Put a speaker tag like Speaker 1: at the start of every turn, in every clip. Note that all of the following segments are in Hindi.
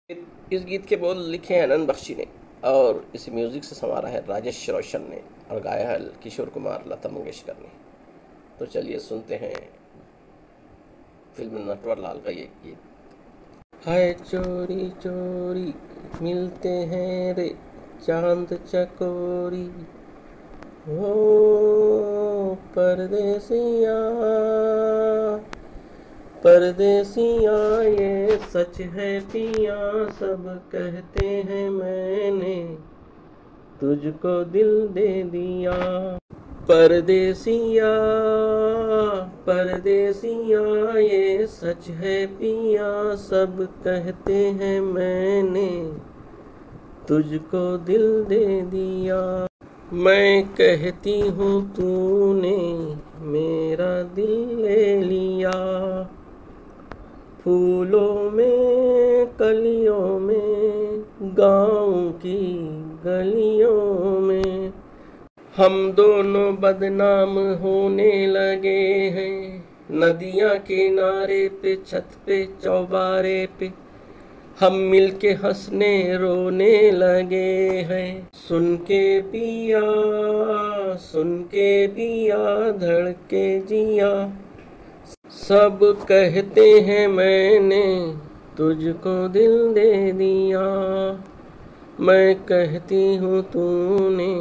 Speaker 1: इस गीत के बोल लिखे हैं अनंत बख्शी ने और इस म्यूज़िक से संवारा है राजेश रोशन ने और गाया है किशोर कुमार लता मंगेशकर ने। तो चलिए सुनते हैं फिल्म नटवर लाल का ये गीत। हाय चोरी चोरी मिलते हैं रे चांद चकोरी, हो परदेसिया परदेसिया ये सच है पिया, सब कहते हैं मैंने तुझको दिल दे दिया। परदेसिया परदेसिया ये सच है पिया, सब कहते हैं मैंने तुझको दिल दे दिया। मैं कहती हूँ तूने मेरा दिल ले लिया, फूलों में कलियों में गाँव की गलियों में हम दोनों बदनाम होने लगे हैं। नदियाँ किनारे पे छत पे चौबारे पे हम मिलके हंसने रोने लगे हैं। सुन के पिया धड़के जिया, सब कहते हैं मैंने तुझको दिल दे दिया। मैं कहती हूँ तूने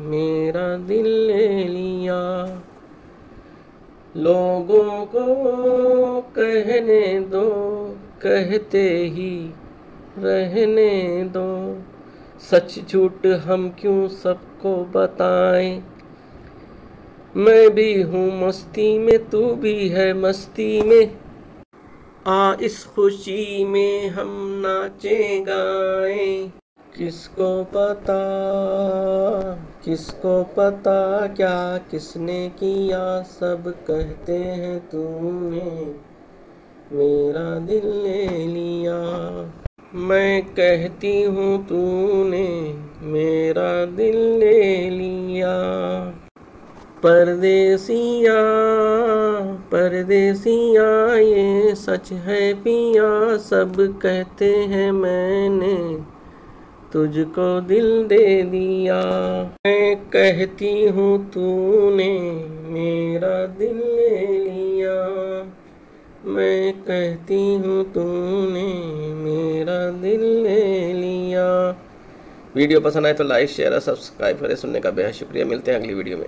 Speaker 1: मेरा दिल ले लिया। लोगों को कहने दो, कहते ही रहने दो, सच झूठ हम क्यों सबको बताएं। मैं भी हूँ मस्ती में, तू भी है मस्ती में, आ इस खुशी में हम नाचे गाएं। किसको पता क्या किसने किया, सब कहते हैं तूने मेरा दिल ले लिया। मैं कहती हूँ तूने मेरा दिल ले लिया। परदेसिया परदेसिया ये सच है पिया, सब कहते हैं मैंने तुझको दिल दे दिया। मैं कहती हूँ तूने मेरा दिल ले लिया। मैं कहती हूँ तूने मेरा दिल ले लिया। वीडियो पसंद आए तो लाइक शेयर और सब्सक्राइब करें। सुनने का बेहद शुक्रिया। मिलते हैं अगली वीडियो में।